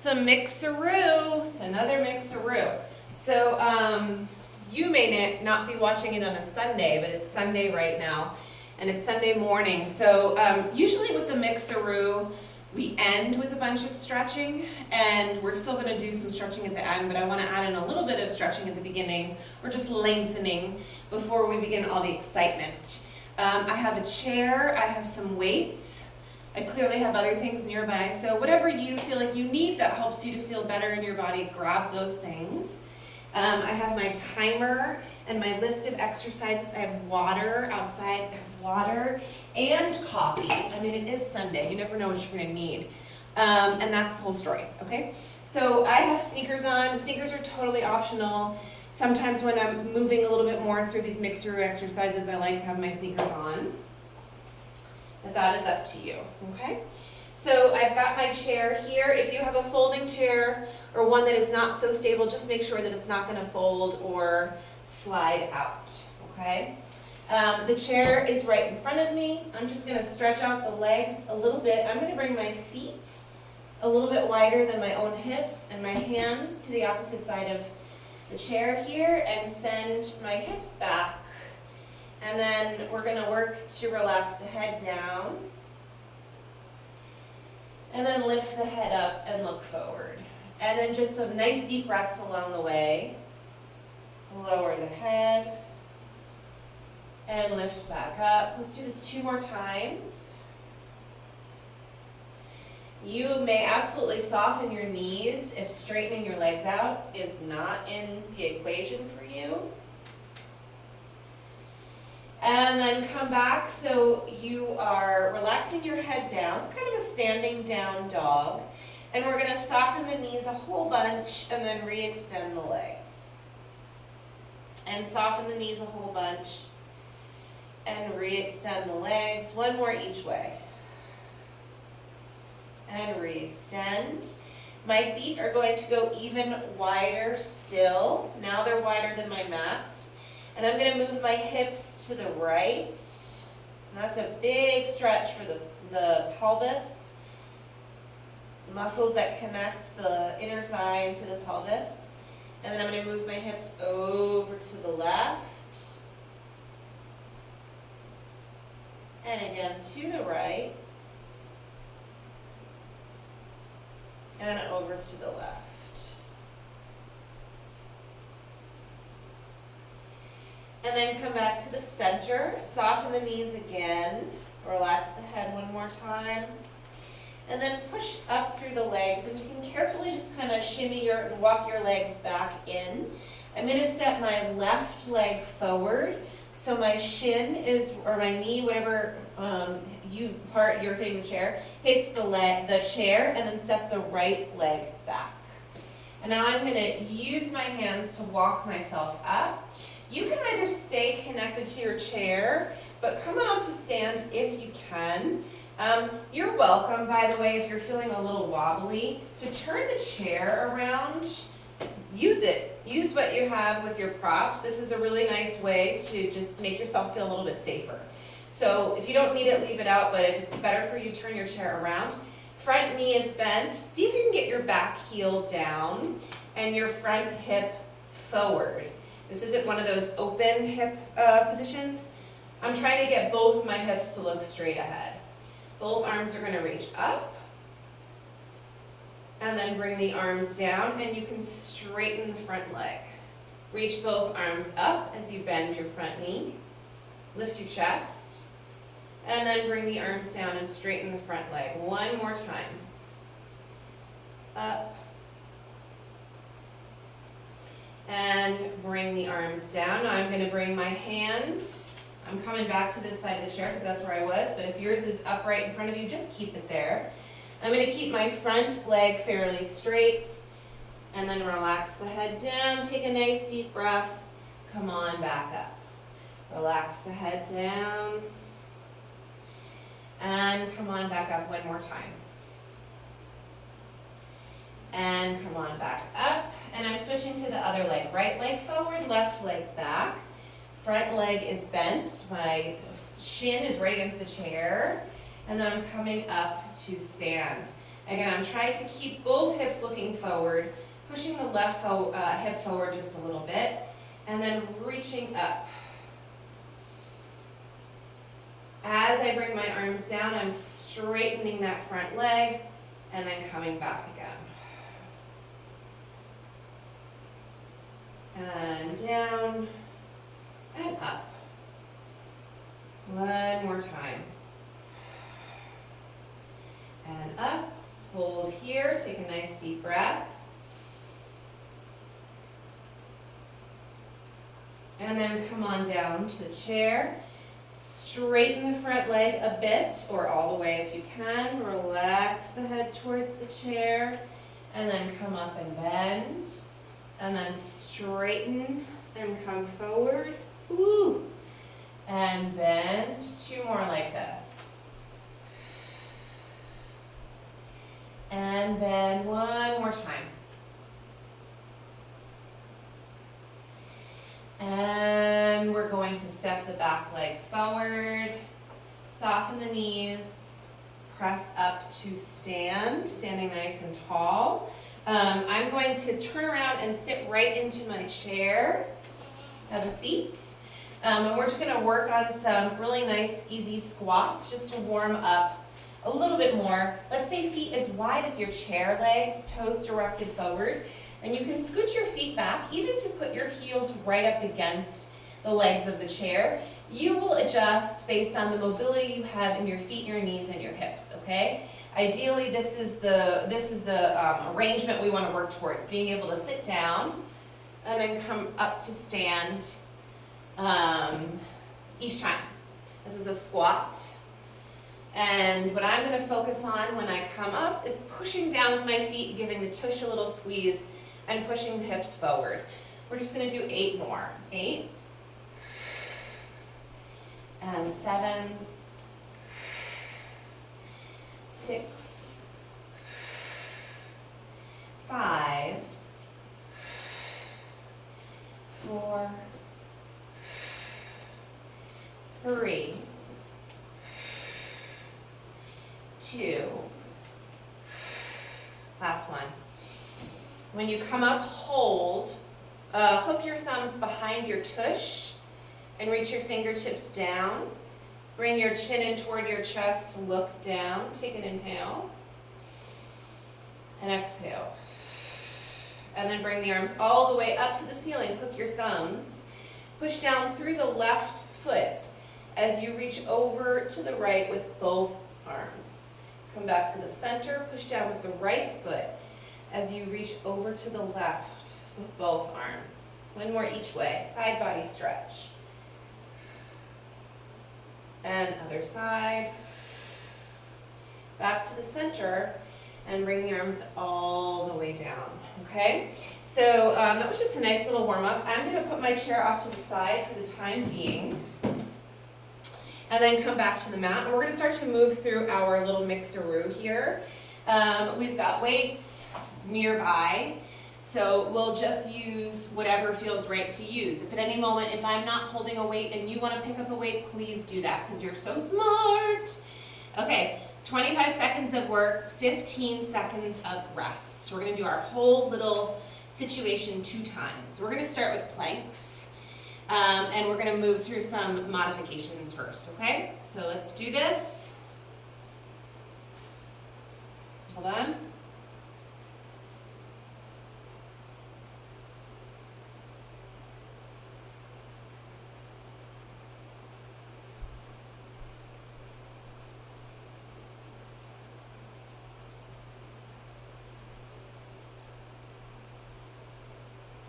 some Mixeroo. It's another Mixeroo. So you may not be watching it on a Sunday, but it's Sunday right now, and it's Sunday morning. So usually with the Mixeroo, we end with a bunch of stretching, and we're still going to do some stretching at the end, but I want to add in a little bit of stretching at the beginning, or just lengthening before we begin all the excitement. I have a chair, I have some weights, I clearly have other things nearby, so whatever you feel like you need that helps you to feel better in your body, grab those things. I have my timer and my list of exercises. I have water outside, I have water and coffee. I mean, it is Sunday, you never know what you're gonna need. And that's the whole story, okay? So I have sneakers on. Sneakers are totally optional. Sometimes when I'm moving a little bit more through these Mixeroo exercises, I like to have my sneakers on. But that is up to you, okay? So I've got my chair here. If you have a folding chair or one that is not so stable, just make sure that it's not gonna fold or slide out, okay? The chair is right in front of me. I'm just gonna stretch out the legs a little bit. I'm gonna bring my feet a little bit wider than my own hips and my hands to the opposite side of the chair here and send my hips back. And then we're gonna work to relax the head down. And then lift the head up and look forward. And then just some nice deep breaths along the way. Lower the head and lift back up. Let's do this 2 more times. You may absolutely soften your knees if straightening your legs out is not in the equation for you. And then come back so you are relaxing your head down. It's kind of a standing down dog. And we're gonna soften the knees a whole bunch and then re-extend the legs. And soften the knees a whole bunch and re-extend the legs. 1 more each way. And re-extend. My feet are going to go even wider still. Now they're wider than my mat. And I'm going to move my hips to the right. And that's a big stretch for the pelvis, the muscles that connect the inner thigh into the pelvis. And then I'm going to move my hips over to the left. And again to the right. And over to the left. And then come back to the center, soften the knees again, relax the head 1 more time, and then push up through the legs, and you can carefully just kind of shimmy and walk your legs back in. I'm going to step my left leg forward, so my shin is, or my knee, whatever part you're hitting the chair, hits the chair, and then step the right leg back. And now I'm going to use my hands to walk myself up. You can either stay connected to your chair, but come on up to stand if you can. You're welcome, by the way, if you're feeling a little wobbly, to turn the chair around. Use it. Use what you have with your props. This is a really nice way to just make yourself feel a little bit safer. So if you don't need it, leave it out, but if it's better for you, turn your chair around. Front knee is bent. See if you can get your back heel down and your front hip forward. This isn't one of those open hip positions. I'm trying to get both of my hips to look straight ahead. Both arms are going to reach up. And then bring the arms down, and you can straighten the front leg. Reach both arms up as you bend your front knee. Lift your chest. And then bring the arms down and straighten the front leg. 1 more time. Up. And bring the arms down. Now I'm going to bring my hands. I'm coming back to this side of the chair because that's where I was, but if yours is upright in front of you, just keep it there. I'm going to keep my front leg fairly straight and then relax the head down. Take a nice deep breath. Come on back up. Relax the head down. And come on back up 1 more time. And come on back up. And I'm switching to the other leg. Right leg forward, left leg back. Front leg is bent. My shin is right against the chair. And then I'm coming up to stand. Again, I'm trying to keep both hips looking forward, pushing the left hip forward just a little bit, and then reaching up. As I bring my arms down, I'm straightening that front leg, and then coming back again. And down, and up. One more time. And up, hold here, take a nice deep breath. And then come on down to the chair. Straighten the front leg a bit, or all the way if you can. Relax the head towards the chair, and then come up and bend. And then straighten and come forward. Woo. And bend. 2 more like this. And bend 1 more time. And we're going to step the back leg forward, soften the knees, press up to stand, standing nice and tall. I'm going to turn around and sit right into my chair. Have a seat. And we're just going to work on some really nice, easy squats just to warm up a little bit more. Let's say feet as wide as your chair legs, toes directed forward. And you can scoot your feet back, even to put your heels right up against the legs of the chair. You will adjust based on the mobility you have in your feet, your knees, and your hips, okay? Ideally, this is the arrangement we want to work towards, being able to sit down and then come up to stand each time. This is a squat. And what I'm going to focus on when I come up is pushing down with my feet, giving the tush a little squeeze, and pushing the hips forward. We're just going to do 8 more. 8. And 7. 6. 5. 4. 3. 2. Last one. When you come up, hold. Hook your thumbs behind your tush and reach your fingertips down. Bring your chin in toward your chest, look down. Take an inhale and exhale. And then bring the arms all the way up to the ceiling. Hook your thumbs. Push down through the left foot as you reach over to the right with both arms. Come back to the center. Push down with the right foot as you reach over to the left with both arms. 1 more each way. Side body stretch. And other side. Back to the center and bring the arms all the way down. Okay? So that was just a nice little warm up. I'm going to put my chair off to the side for the time being. And then come back to the mat. And we're going to start to move through our little mixeroo here. We've got weights nearby, so we'll just use whatever feels right to use. If at any moment, if I'm not holding a weight and you want to pick up a weight, please do that because you're so smart. Okay, 25 seconds of work, 15 seconds of rest. So we're going to do our whole little situation 2 times. We're going to start with planks. And we're going to move through some modifications first, okay? So let's do this. Hold on.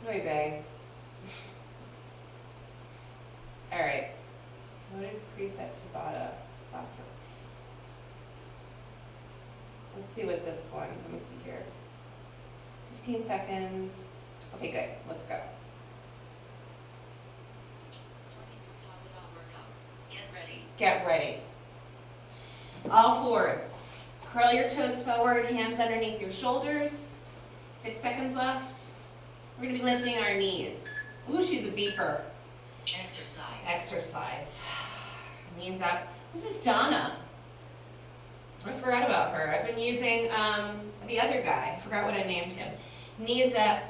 Oy vey. All right, loaded preset Tabata, last one. Let's see what this one, let me see here. 15 seconds. Okay, good, let's go. Starting your Tabata workout. Get ready. Get ready. All fours. Curl your toes forward, hands underneath your shoulders. 6 seconds left. We're gonna be lifting our knees. Ooh, she's a beeper. Exercise. Exercise. Knees up. This is Donna. I forgot about her. I've been using the other guy. I forgot what I named him. Knees up,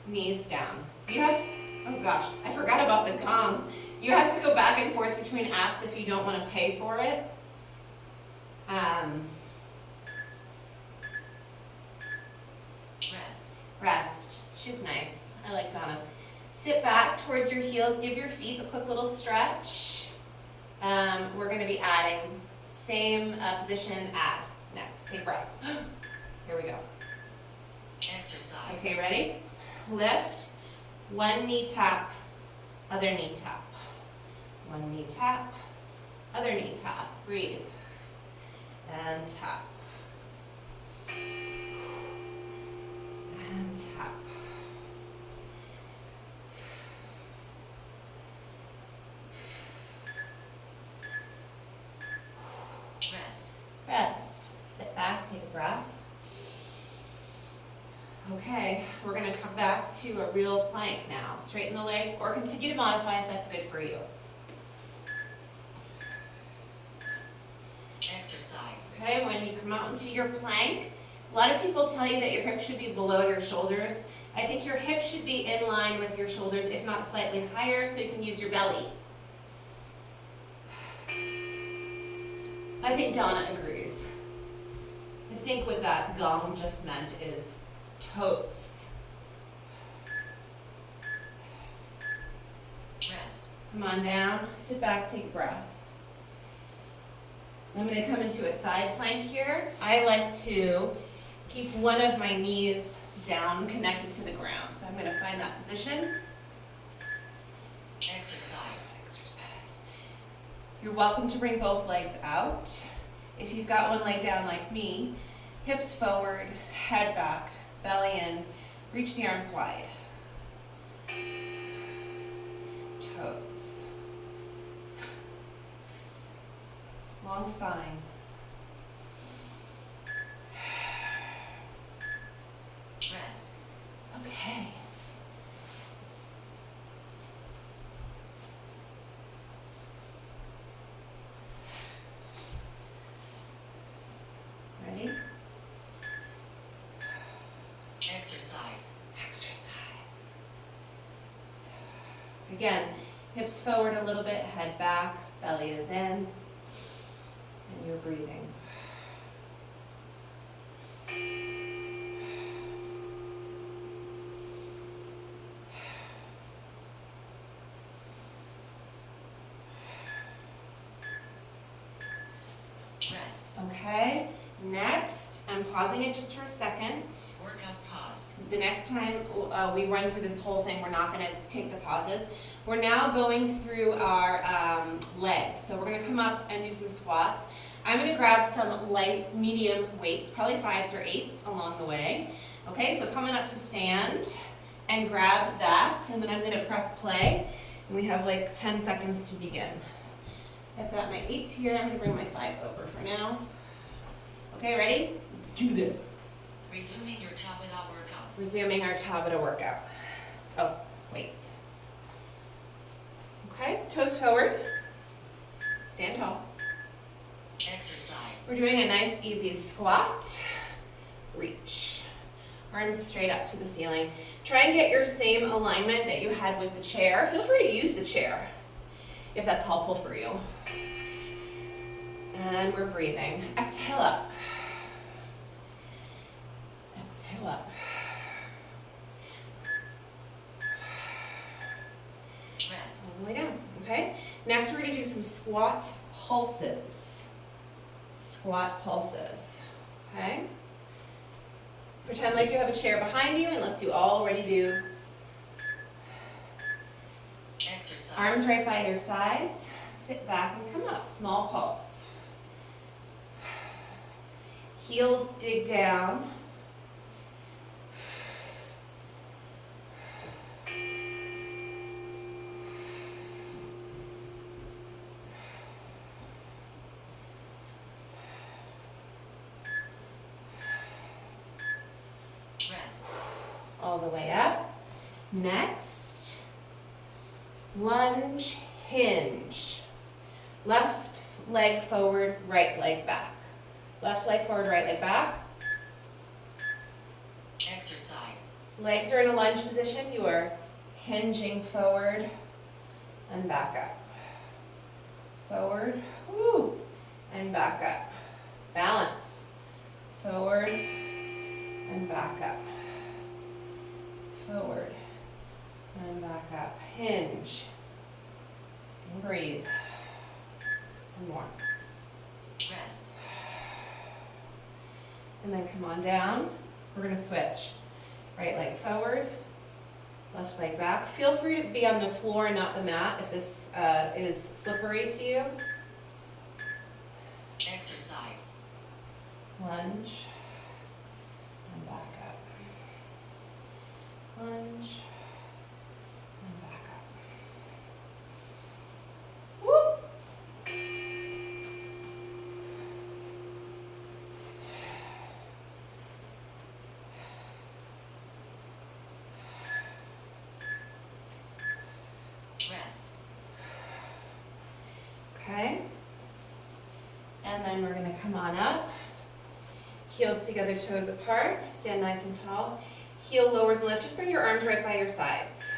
knees down. You have to, oh gosh, I forgot about the gong. You have to go back and forth between apps if you don't want to pay for it. Rest. She's nice. I like Donna. Sit back towards your heels. Give your feet a quick little stretch. We're going to be adding same position, add. Next, take a breath. Here we go. Exercise. Okay, ready? Lift. One knee tap, other knee tap. One knee tap, other knee tap. Breathe. And tap. And tap. Rest. Sit back, take a breath. Okay, we're going to come back to a real plank now. Straighten the legs or continue to modify if that's good for you. Exercise. Okay, when you come out into your plank, a lot of people tell you that your hips should be below your shoulders. I think your hips should be in line with your shoulders, if not slightly higher, so you can use your belly. I think Donna agrees. I think what that gong just meant is totes. Rest. Come on down, sit back, take a breath. I'm going to come into a side plank here. I like to keep one of my knees down, connected to the ground. So I'm going to find that position. Exercise. Exercise. You're welcome to bring both legs out. If you've got one leg down like me, hips forward, head back, belly in, reach the arms wide. Toes. Long spine. Rest. Okay. Ready? Exercise. Exercise. Again, hips forward a little bit, head back, belly is in, and you're breathing. Rest. Okay, next, I'm pausing it just for a second. Workout pause. The next time we run through this whole thing, we're not going to take the pauses. We're now going through our legs. So we're going to come up and do some squats. I'm going to grab some light, medium weights, probably 5s or 8s along the way. Okay, so coming up to stand and grab that, and then I'm going to press play. And we have like 10 seconds to begin. I've got my 8s here. I'm going to bring my 5s over for now. Okay, ready? Let's do this. Resuming your Tabata workout. Resuming our Tabata workout. Oh, weights. Okay, toes forward. Stand tall. Exercise. We're doing a nice easy squat. Reach. Arms straight up to the ceiling. Try and get your same alignment that you had with the chair. Feel free to use the chair if that's helpful for you. And we're breathing. Exhale up. Exhale up. Rest. All the way down, okay? Next we're going to do some squat pulses. Squat pulses, okay? Pretend like you have a chair behind you, unless you already do. Exercise. Arms right by your sides. Sit back and come up. Small pulse. Heels dig down. Rest. All the way up. Next, lunge, hinge. Left leg forward, right leg back. Left leg forward, right leg back. Exercise. Legs are in a lunge position. You are hinging forward and back up. Forward, woo, and back up. Balance. Forward and back up. Forward and back up. Hinge. And breathe. And more. Rest. And then come on down. We're going to switch. Right leg forward, left leg back. Feel free to be on the floor and not the mat if this is slippery to you. Exercise. Lunge and back up. Lunge and back up. Whoop. Rest. Okay. And then we're going to come on up. Heels together, toes apart. Stand nice and tall. Heel lowers and lift. Just bring your arms right by your sides.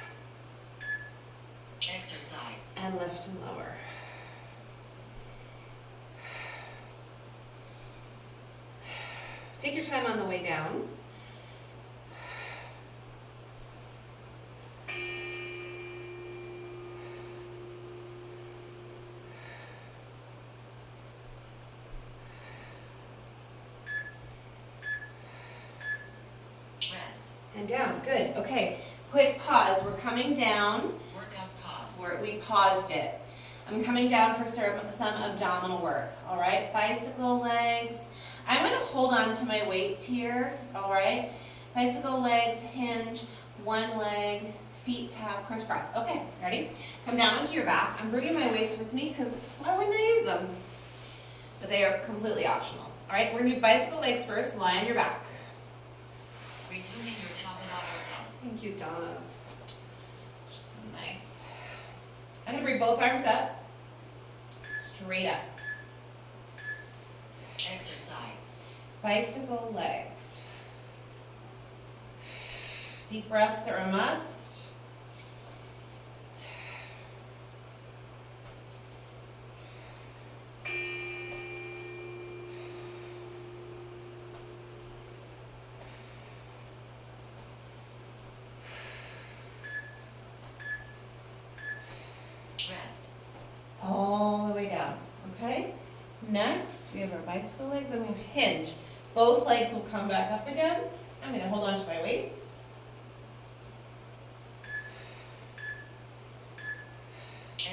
Exercise. And lift and lower. Take your time on the way down. Rest. And down. Good. Okay. Quick pause. We're coming down. Workout pause. We paused it. I'm coming down for some abdominal work. All right. Bicycle legs. I'm going to hold on to my weights here. All right. Bicycle legs, hinge, one leg, feet tap, crisscross. Okay. Ready? Come down onto your back. I'm bringing my weights with me because why wouldn't I use them? But they are completely optional. All right. We're going to do bicycle legs first. Lie on your back. Resuming your top and bottom workout. Thank you, Donna. So nice. I'm going to bring both arms up, straight up. Exercise. Bicycle legs. Deep breaths are a must. Rest. All the way down, okay? Next, we have our bicycle legs and we have hinge. Both legs will come back up again. I'm going to hold on to my weights.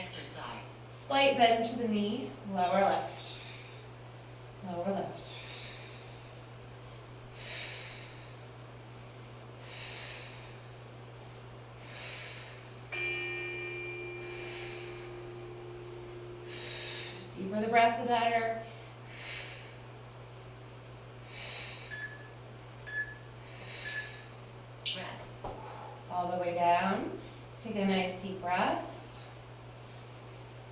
Exercise. Slight bend to the knee, lower left. Lower left. Deeper the breath, the better. Rest. All the way down. Take a nice deep breath.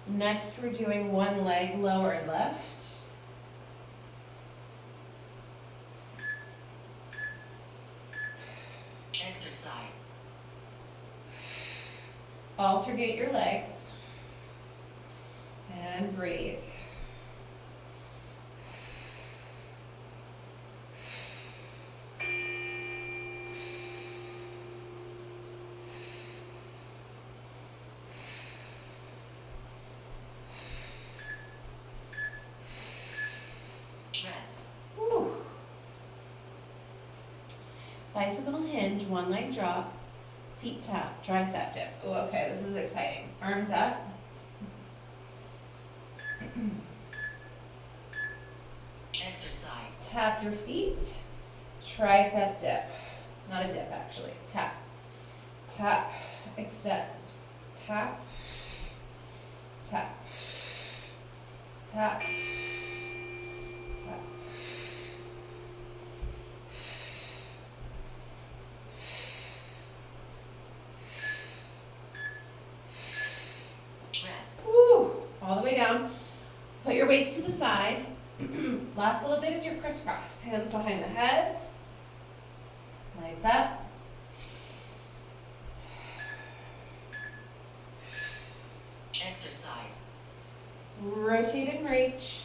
Next, we're doing one leg lower and left. Exercise. Alternate your legs. And breathe. Rest. Whew. Bicycle hinge, one leg drop, feet tap, tricep dip. Oh, okay, this is exciting. Arms up. Exercise. Tap your feet, tricep dip. Not a dip, actually. Tap. Tap, extend. Tap. Tap. Tap. Tap. Rest. Woo! All the way down. Put your weights to the side. Last little bit is your crisscross. Hands behind the head, legs up. Exercise. Rotate and reach.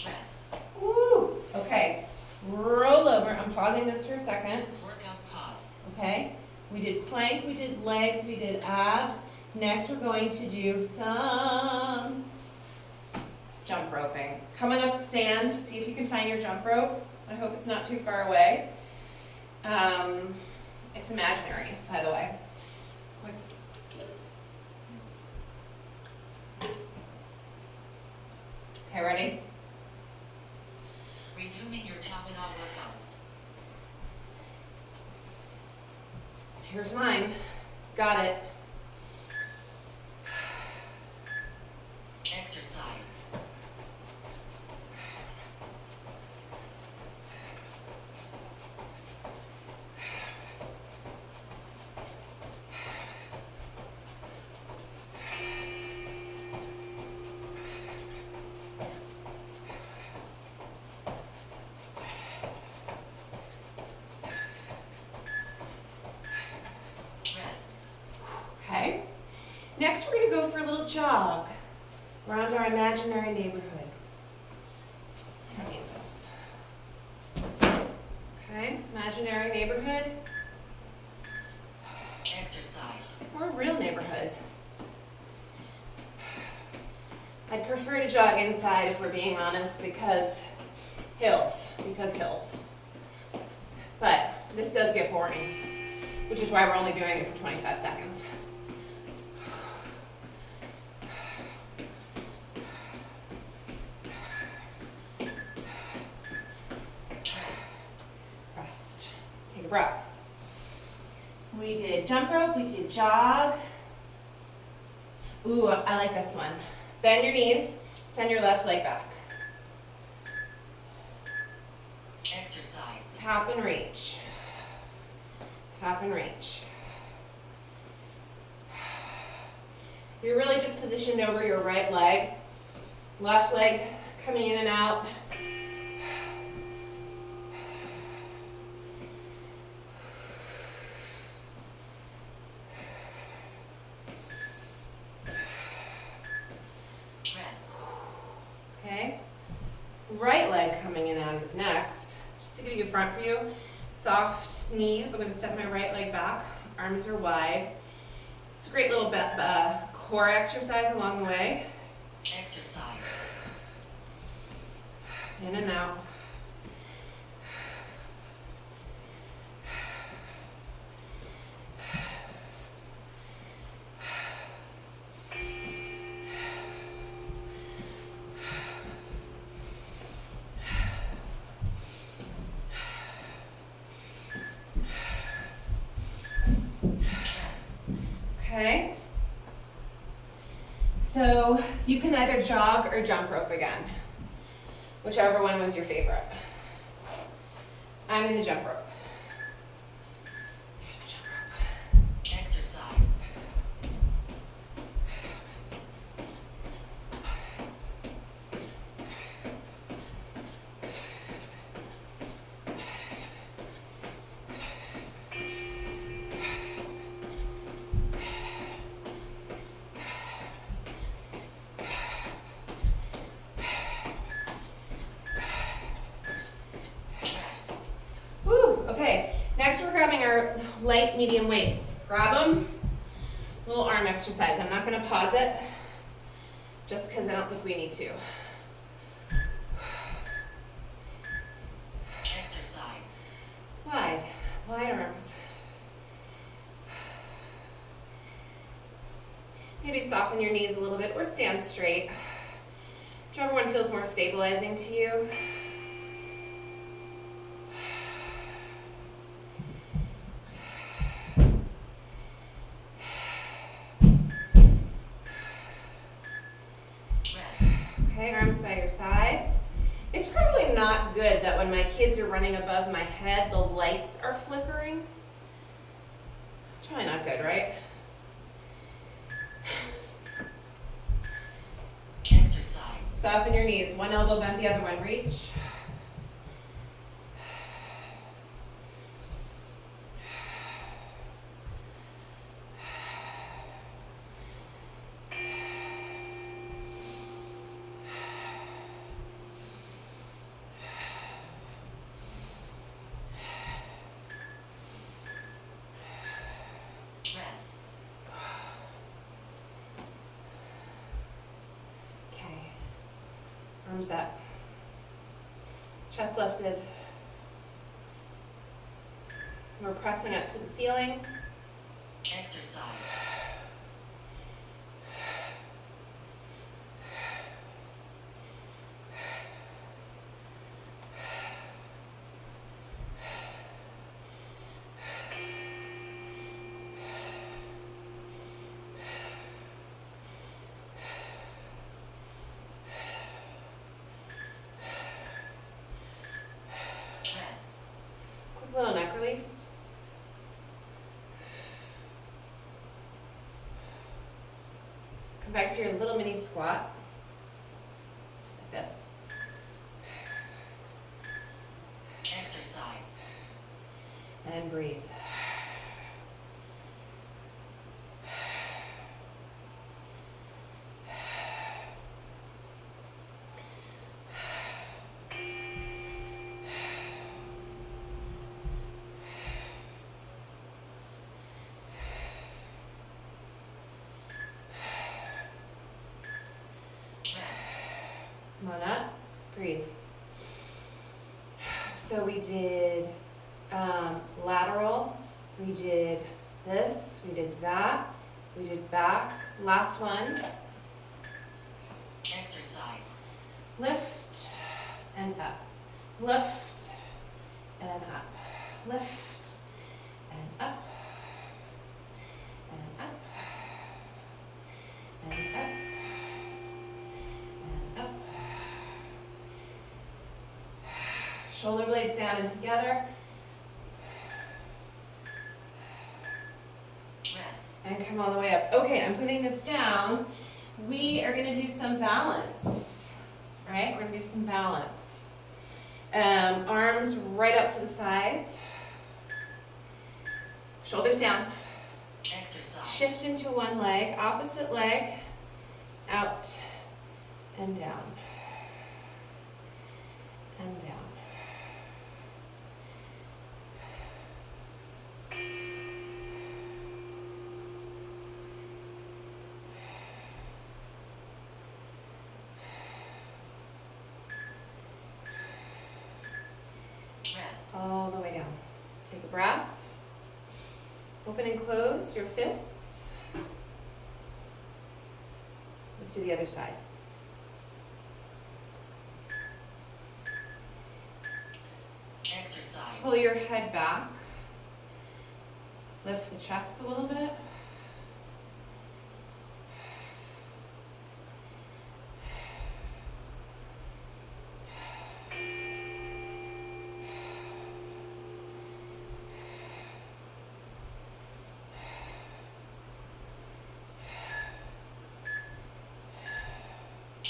Rest. Woo! Okay, roll over. I'm pausing this for a second. Workout paused. Okay, we did plank, we did legs, we did abs. Next, we're going to do some jump roping. Coming up to stand, see if you can find your jump rope. I hope it's not too far away. It's imaginary, by the way. Okay, ready? Resuming your Tabata workout. Here's mine. Got it. Exercise. Rest. Okay. Next, we're going to go for a little jog around our imaginary neighborhood. I don't need this. Okay, imaginary neighborhood. Exercise. Or a real neighborhood. I'd prefer to jog inside if we're being honest because hills. But this does get boring, which is why we're only doing it for 25 seconds. Rest. Rest. Take a breath. We did jump rope, we did jog. Ooh, I like this one. Bend your knees, send your left leg back. Exercise. Tap and reach. Tap and reach. You're really just positioned over your right leg. Left leg coming in and out. Rest. Okay. Right leg coming in and out is next. Just to give you a front view. Soft knees. I'm going to step my right leg back. Arms are wide. It's a great little core exercise along the way. Exercise. In and out. Rest. Okay. So you can either jog or jump rope again, whichever one was your favorite. I'm in the jump rope. Here's my jump rope. Exercise. Rest. Woo, okay. Next we're grabbing our light medium weights. Grab them. Little arm exercise. I'm not going to pause it just because I don't think we need to. Exercise. Wide arms. Maybe soften your knees a little bit or stand straight. Whichever one feels more stabilizing to you. Okay, arms by your sides. It's probably not good that when my kids are running above my head, the lights are flickering. It's probably not good, right? Exercise. Soften your knees. One elbow bent, the other one. Reach. Rest. Okay. Arms up. Chest lifted. We're pressing up to the ceiling. Exercise. Rest. Quick little neck release. Come back to your little mini squat. Like this. Exercise. And breathe. Rest. Come on up. Breathe. So we did lateral, we did this, we did that, we did back. Last one. Exercise. Lift and up. Lift and up. Lift and up. And up. And up. And up. Shoulder blades down and together. Rest. And come all the way up. Okay, I'm putting this down. We are gonna do some balance, right? We're gonna do some balance. Arms right up to the sides. Shoulders down. Exercise. Shift into one leg, opposite leg, out and down. And down. Rest. All the way down. Take a breath. Open and close your fists. Let's do the other side. Exercise. Pull your head back. Lift the chest a little bit.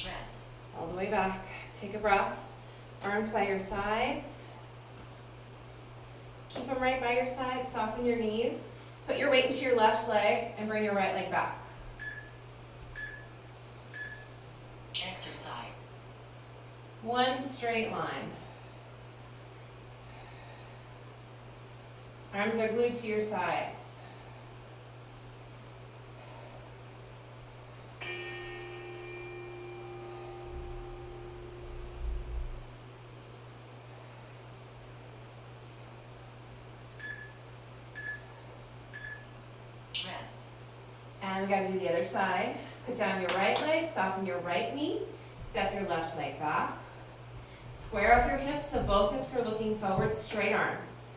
Rest. All the way back. Take a breath. Arms by your sides. Keep them right by your side. Soften your knees. Put your weight into your left leg and bring your right leg back. Exercise. One straight line. Arms are glued to your sides. Rest. And we gotta do the other side. Put down your right leg, soften your right knee, step your left leg back. Square off your hips so both hips are looking forward, straight arms.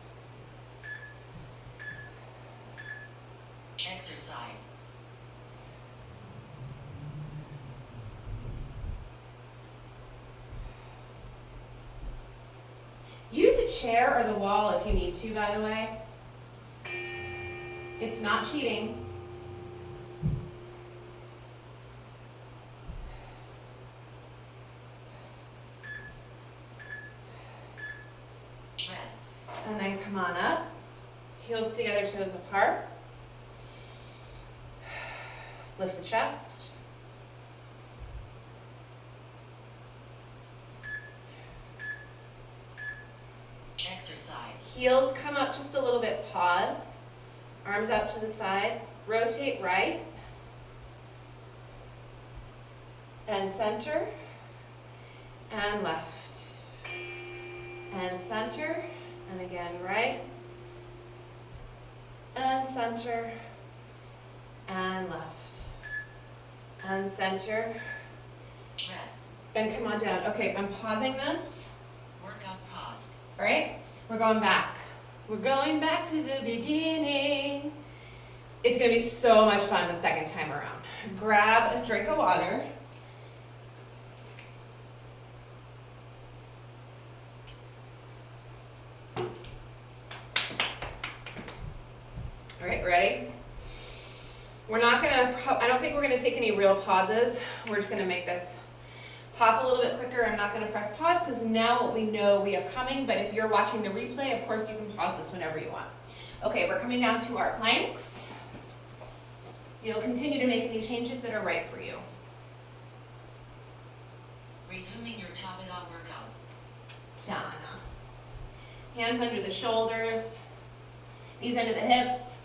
Exercise. chair or the wall if you need to, by the way. It's not cheating. Rest. And then come on up. Heels together, toes apart. Lift the chest. Exercise. Heels come up just a little bit, pause. Arms out to the sides. Rotate right. And center. And left. And center. And again, right. And center. And left. And center. Rest. And come on down. Okay, I'm pausing this. Workout paused. All right, we're going back. We're going back to the beginning. It's gonna be so much fun the second time around. Grab a drink of water. All right, ready? We're not gonna, I don't think we're gonna take any real pauses. We're just gonna make this pop a little bit quicker. I'm not gonna press pause because now what we know we have coming, but if you're watching the replay, of course you can pause this whenever you want. Okay, we're coming down to our planks. You'll continue to make any changes that are right for you. Resuming your Tabata workout. Donna. Hands under the shoulders, knees under the hips.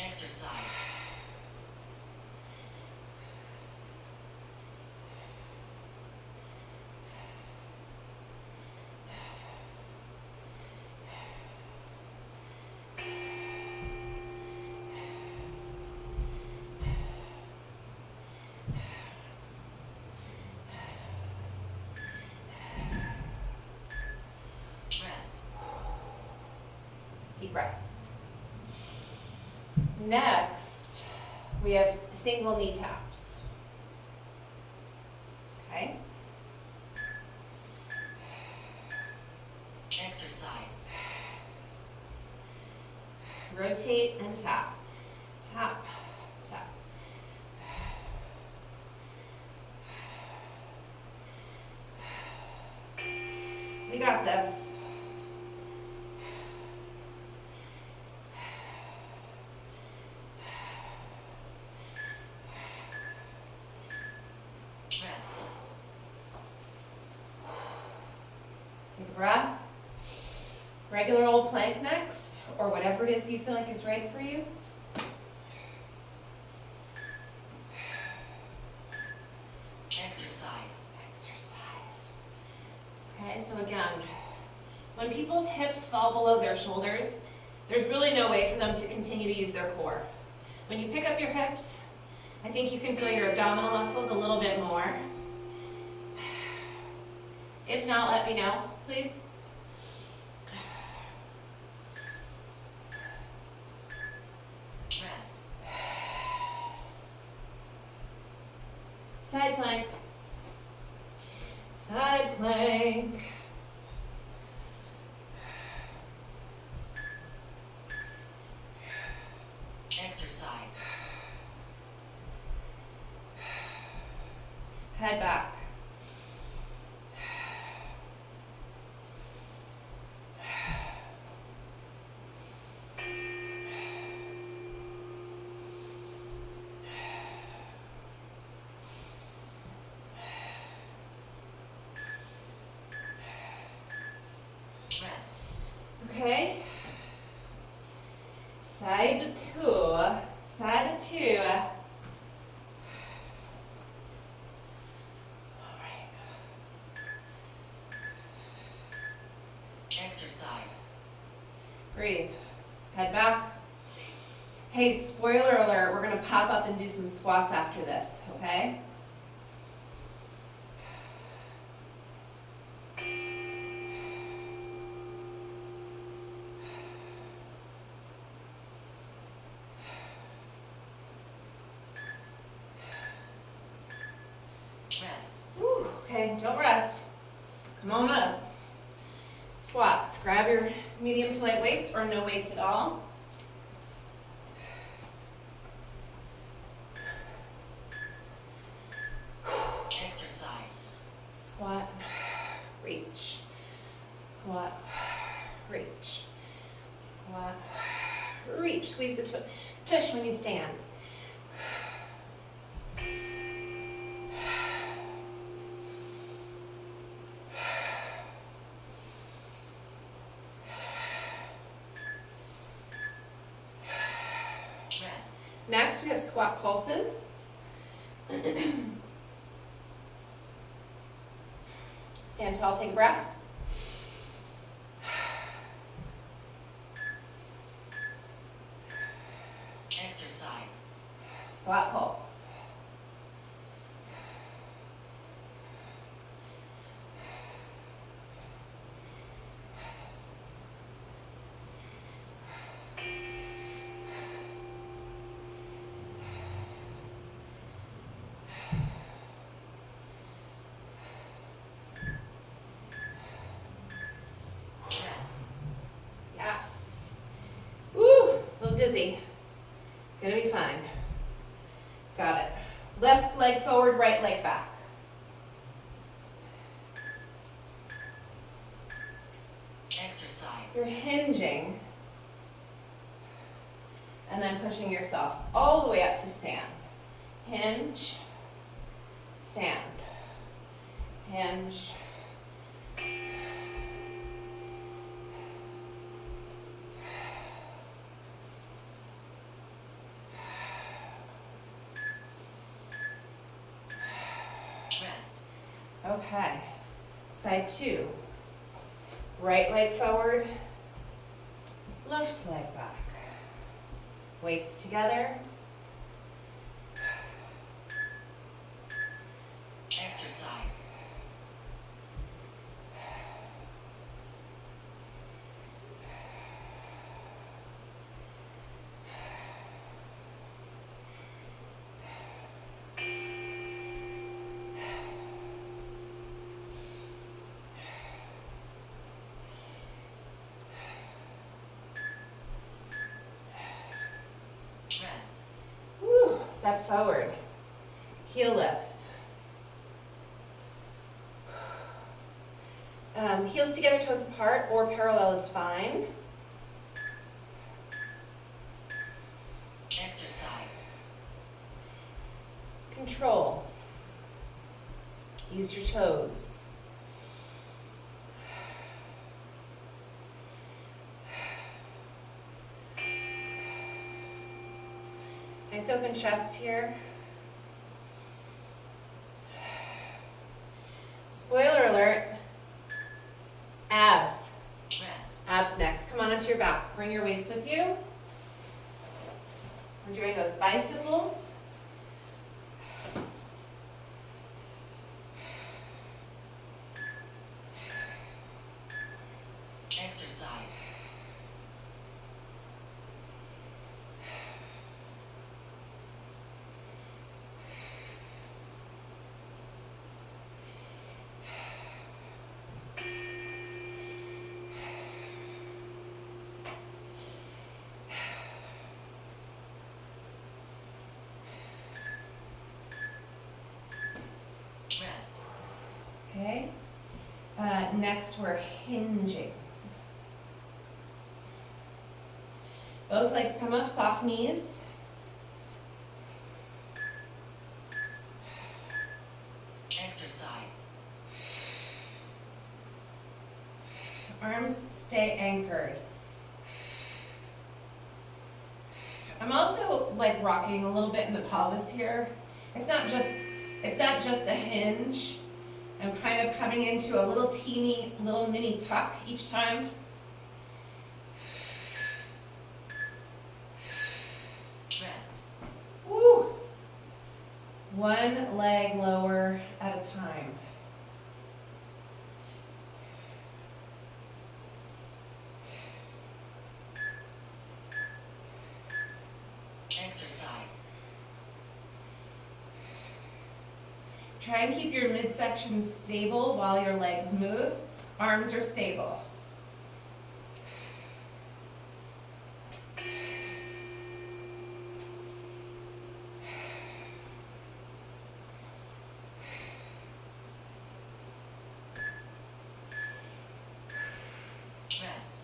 Exercise. Rest. Deep breath. Next, we have single knee taps. Okay? Exercise. Rotate and tap. Tap, tap. We got this. Rest. Take a breath. Regular old plank next, or whatever it is you feel like is right for you. Exercise. Exercise. Okay, so again, when people's hips fall below their shoulders, there's really no way for them to continue to use their core. When you pick up your hips, I think you can feel your abdominal muscles a little bit more. If not, let me know, please. Rest. Side plank. Side plank. Exercise. Head back. Rest. Okay. Side two. Side two. All right. Exercise. Breathe. Head back. Hey, spoiler alert, we're gonna pop up and do some squats after this, okay? Rest. Whew, okay, okay, don't rest. Come on up. Squats. Grab your medium to light weights or no weights at all. Exercise. Squat, reach. Squat, reach. Squat, reach. Squeeze the tush when you stand. Rest. Next, we have squat pulses. Stand tall, take a breath. Exercise. Squat pulse. Rest. Yes. Woo, a little dizzy. Gonna be fine. Got it. Left leg forward, right leg back. Exercise. You're hinging and then pushing yourself all the way up to stand. Hinge, stand, hinge. Rest. Okay, side two. Right leg forward, left leg back. Weights together. Exercise. Rest. Woo, step forward. Heel lifts. Heels together, toes apart, or parallel is fine. Exercise. Control. Use your toes. Nice open chest here. Spoiler alert. Abs. Rest. Abs next. Come on onto your back. Bring your weights with you. We're doing those bicycles. Exercise. Rest. Okay. Next, we're hinging. Both legs come up, soft knees. Exercise. Arms stay anchored. I'm also like rocking a little bit in the pelvis here. It's not just a hinge. I'm kind of coming into a little mini tuck each time. Rest. Woo! One leg lower at a time. Exercise. Try and keep your midsection stable while your legs move. Arms are stable. Rest.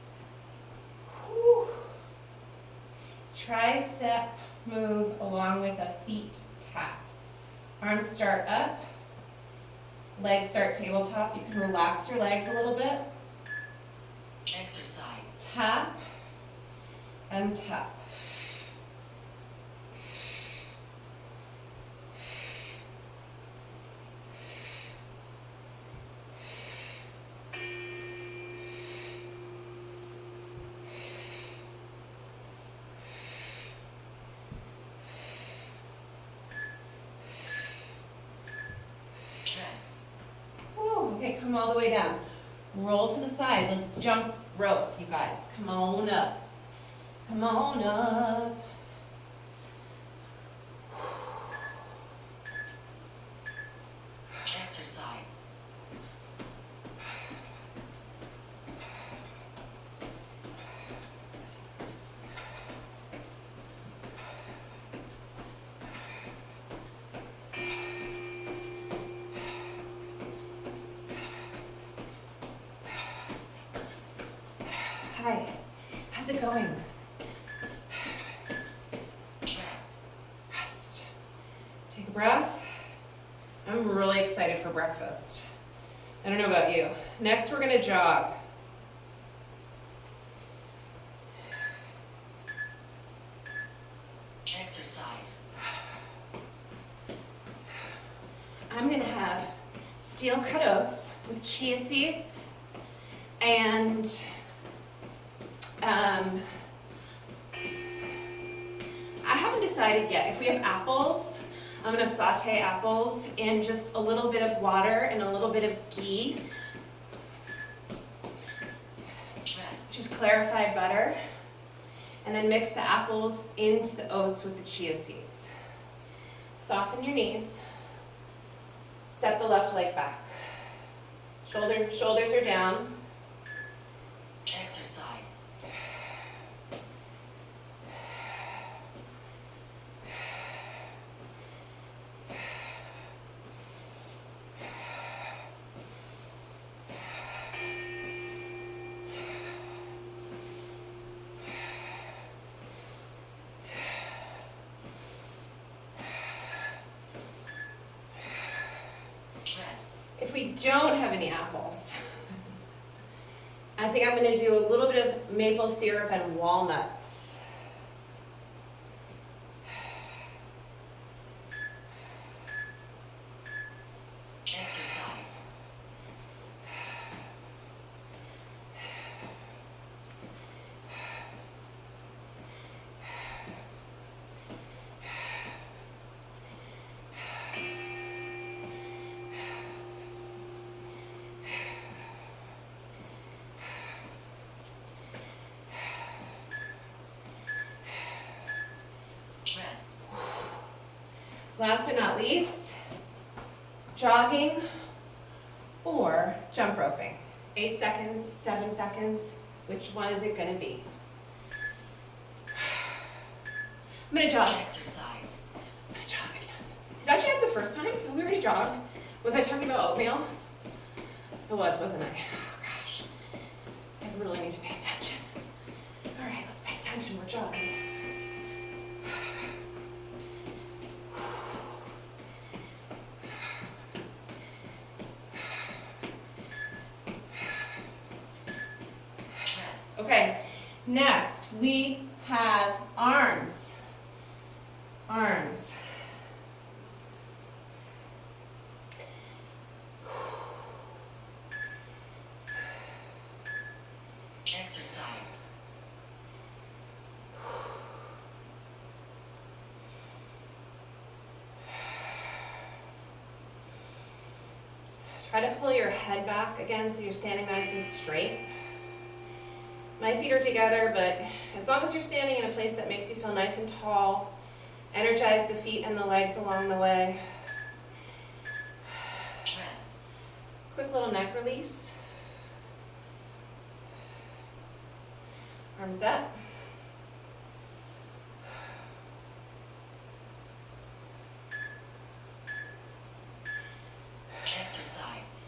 Whew. Tricep move along with a feet tap. Arms start up, legs start tabletop. You can relax your legs a little bit. Exercise. Tap and tap. Rest. Whew, okay, come all the way down. Roll to the side. Let's jump rope, you guys. Come on up. Come on up. Exercise. Hi, how's it going? Rest. Rest. Take a breath. I'm really excited for breakfast. I don't know about you. Next, we're gonna jog. Exercise. I'm gonna have steel cut oats with chia seeds and I haven't decided yet. If we have apples, I'm gonna saute apples in just a little bit of water and a little bit of ghee, Rest. just clarified butter, and then mix the apples into the oats with the chia seeds. Soften your knees. Step the left leg back. Shoulders are down. Exercise. Rest. If we don't have any apples, I think I'm going to do a little bit of maple syrup and walnuts. Exercise. Rest. Last but not least, jogging or jump roping. 8 seconds, 7 seconds, which one is it going to be? I'm going to jog. Exercise. I'm going to jog again. Did I jog the first time? Have we already jogged? Was I talking about oatmeal? I was, wasn't I? Oh gosh, I really need to pay attention. All right, let's pay attention, we're jogging. Rest. Okay, next we have arms. Arms. Exercise. Try to pull your head back again so you're standing nice and straight. My feet are together, but as long as you're standing in a place that makes you feel nice and tall, energize the feet and the legs along the way. Quick little neck release. Arms up. Exercise.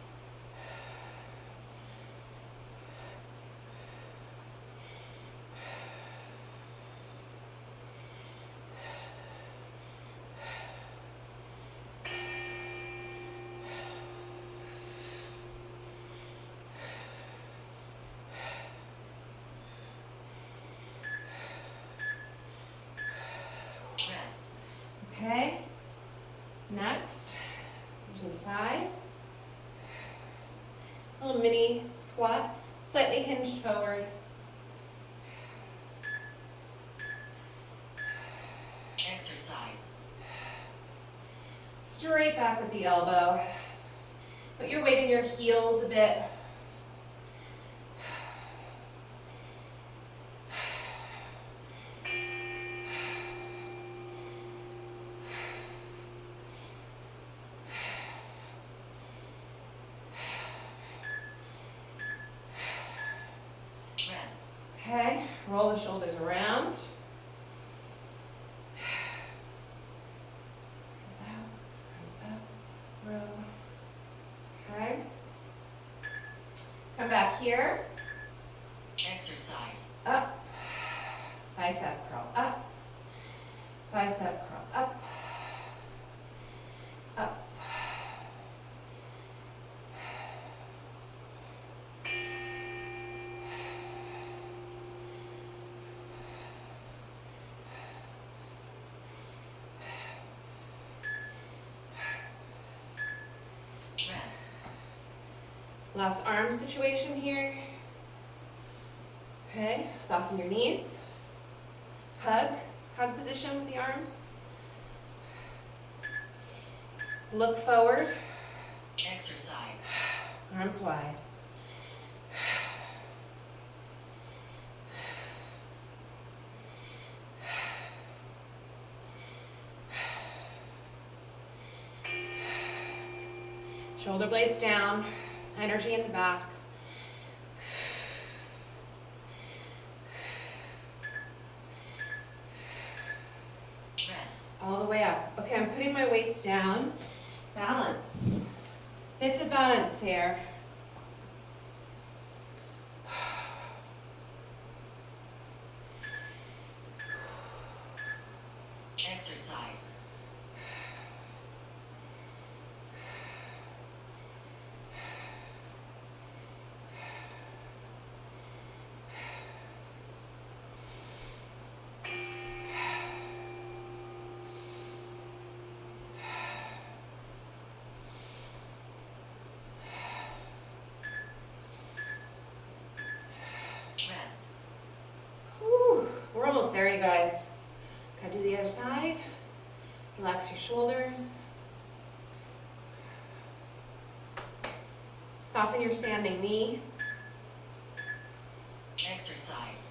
Rest. Okay. Next, to the side. Little mini squat, slightly hinged forward. Exercise. Straight back with the elbow. Put your weight in your heels a bit. Rest. Okay, roll the shoulders around. Arms out, arms up, row. Okay. Come back here, Exercise. up. Bicep curl up. Bicep curl up. Up. Rest. Last arm situation here. Okay, soften your knees. Hug position with the arms. Look forward, Exercise. arms wide. Shoulder blades down, energy in the back. Rest. All the way up. Okay, I'm putting my weights down. Balance. Bits of balance here. Exercise. Rest. Whew, we're almost there, you guys. Gotta do the other side. Relax your shoulders. Soften your standing knee. Exercise.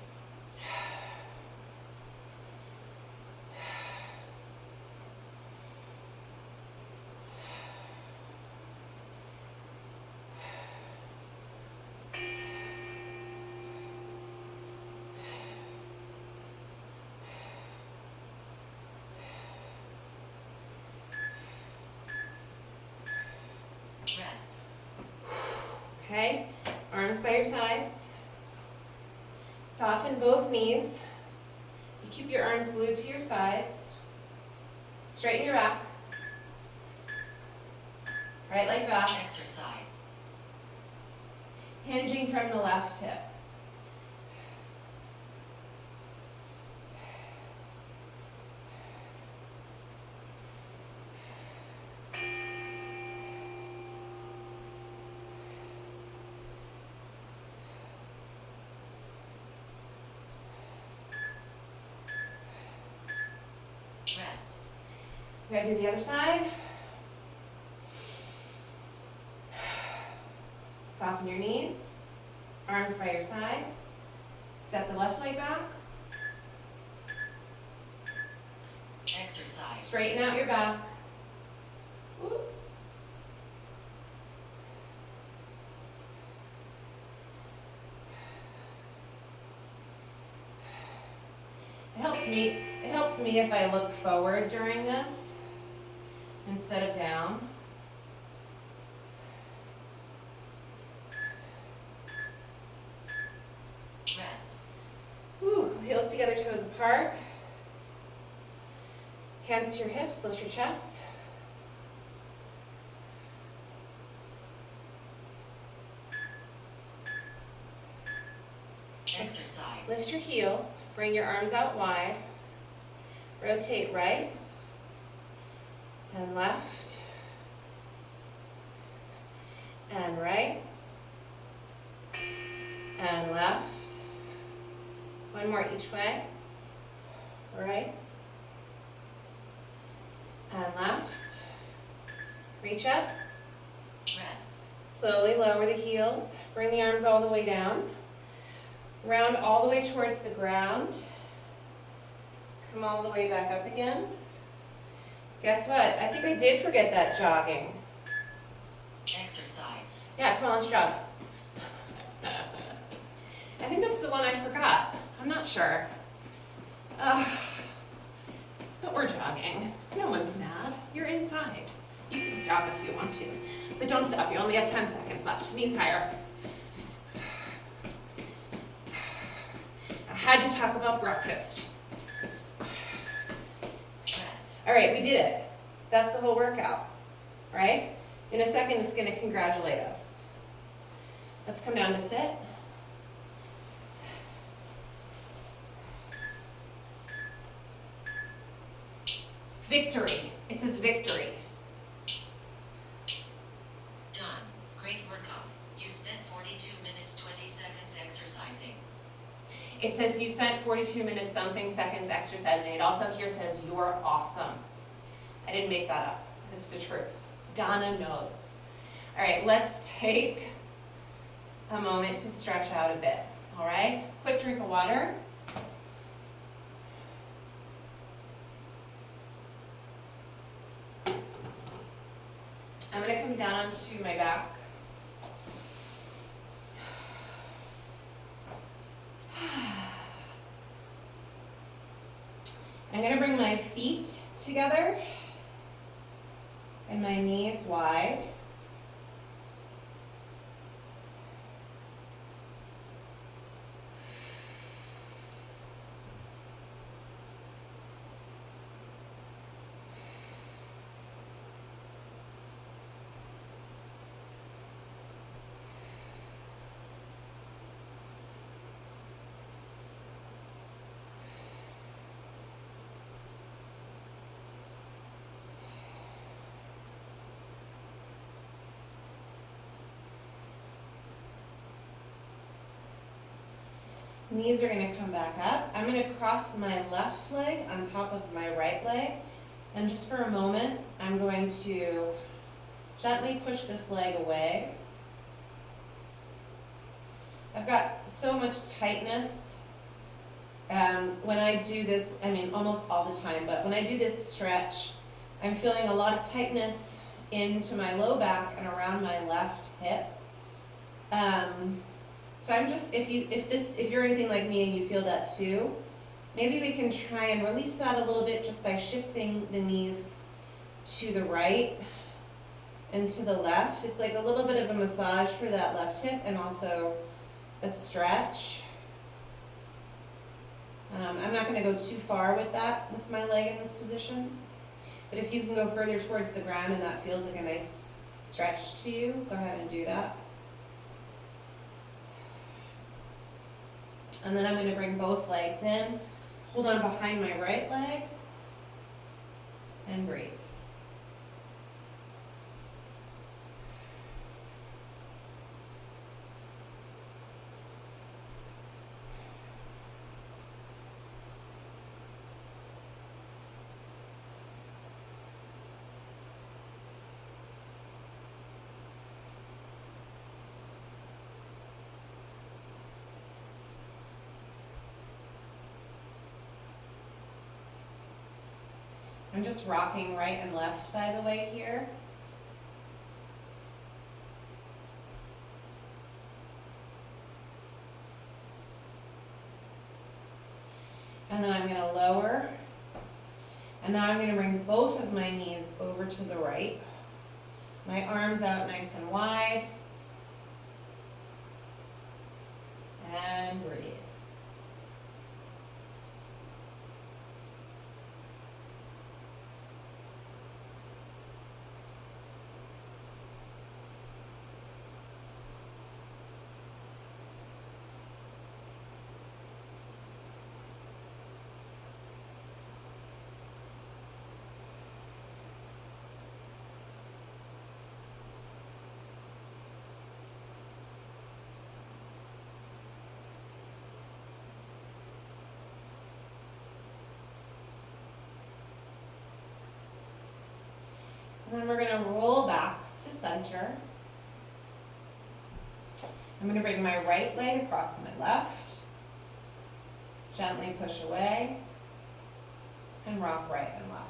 Rest. Okay, arms by your sides. Soften both knees. You keep your arms glued to your sides. Straighten your back. Right leg back. Exercise. Hinging from the left hip. Rest. We gotta do the other side. Soften your knees. Arms by your sides. Step the left leg back. Exercise. Straighten out your back. Whoop. It helps me if I look forward during this instead of down. Rest. Whew, heels together, toes apart. Hands to your hips, lift your chest. Exercise. Lift your heels, bring your arms out wide. Rotate right and left and right and left. One more each way. Right and left. Reach up. Rest. Slowly lower the heels. Bring the arms all the way down. Round all the way towards the ground. Come all the way back up again. Guess what? I think I did forget that jogging. Exercise. Yeah, come on, let's jog. I think that's the one I forgot. I'm not sure. But we're jogging. No one's mad. You're inside. You can stop if you want to. But don't stop. You only have 10 seconds left. Knees higher. I had to talk about breakfast. Rest. All right, we did it. That's the whole workout, right? In a second, it's going to congratulate us. Let's come down to sit. Victory. It says victory. Done. Great workout. You spent 42 minutes 20 seconds exercising. It says you spent 42 minutes something seconds exercising. It also here says you're awesome. I didn't make that up. It's the truth. Donna knows. All right, let's take a moment to stretch out a bit. All right? Quick drink of water. I'm going to come down onto my back. I'm going to bring my feet together and my knees wide. Knees are going to come back up. I'm going to cross my left leg on top of my right leg. And just for a moment, I'm going to gently push this leg away. I've got so much tightness when I do this, I mean almost all the time, but when I do this stretch, I'm feeling a lot of tightness into my low back and around my left hip. So I'm just, if you're anything like me and you feel that too, maybe we can try and release that a little bit just by shifting the knees to the right and to the left. It's like a little bit of a massage for that left hip and also a stretch. I'm not going to go too far with that, with my leg in this position. But if you can go further towards the ground and that feels like a nice stretch to you, go ahead and do that. And then I'm going to bring both legs in, hold on behind my right leg, and breathe. I'm just rocking right and left, by the way, here. And then I'm going to lower. And now I'm going to bring both of my knees over to the right. My arms out nice and wide. And breathe. And then we're going to roll back to center. I'm going to bring my right leg across my left. Gently push away. And rock right and left.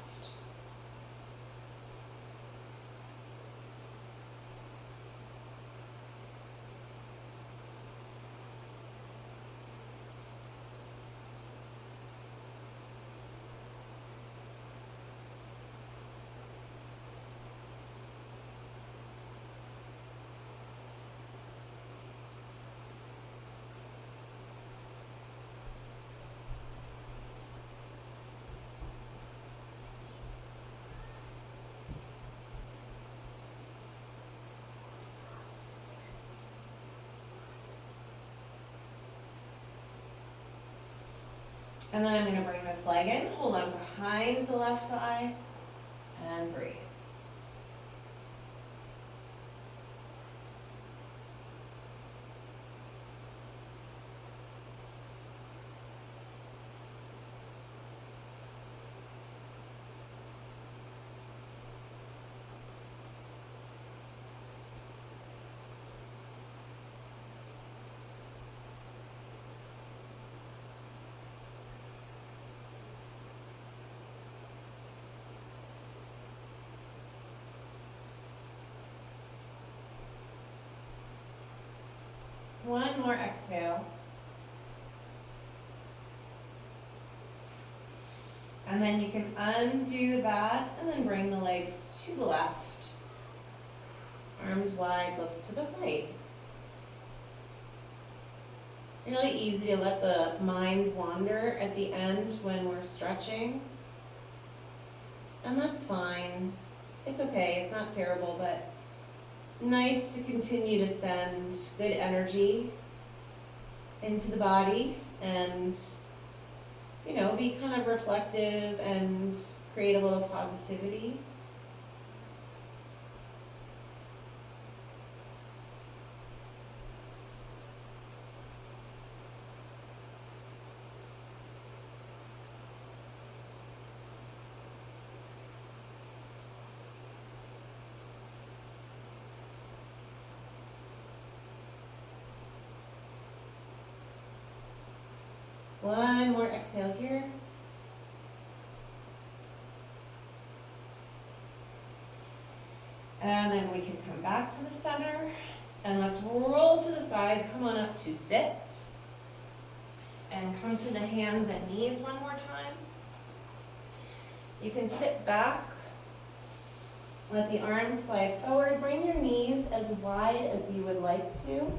And then I'm going to bring this leg in, hold on behind the left thigh, and breathe. One more exhale. And then you can undo that and then bring the legs to the left. Arms wide, look to the right. Really easy to let the mind wander at the end when we're stretching. And that's fine. It's okay, it's not terrible, but nice to continue to send good energy into the body and, you know, be kind of reflective and create a little positivity. One more exhale here. And then we can come back to the center. And let's roll to the side. Come on up to sit. And come to the hands and knees one more time. You can sit back. Let the arms slide forward. Bring your knees as wide as you would like to.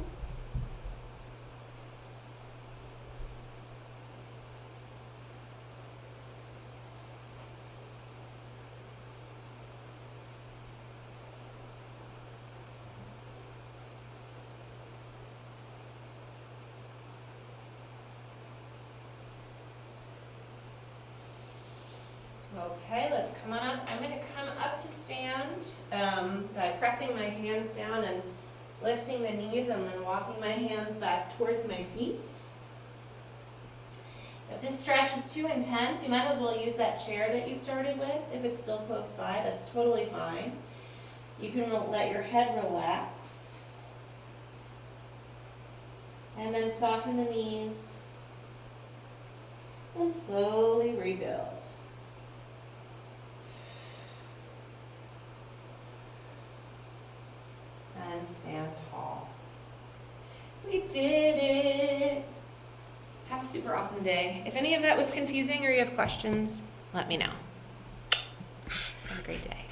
Okay, let's come on up. I'm going to come up to stand by pressing my hands down and lifting the knees and then walking my hands back towards my feet. If this stretch is too intense, you might as well use that chair that you started with. If it's still close by, that's totally fine. You can let your head relax. And then soften the knees. And slowly rebuild. And stand tall. We did it. have a super awesome day. If any of that was confusing or you have questions, let me know. Have a great day.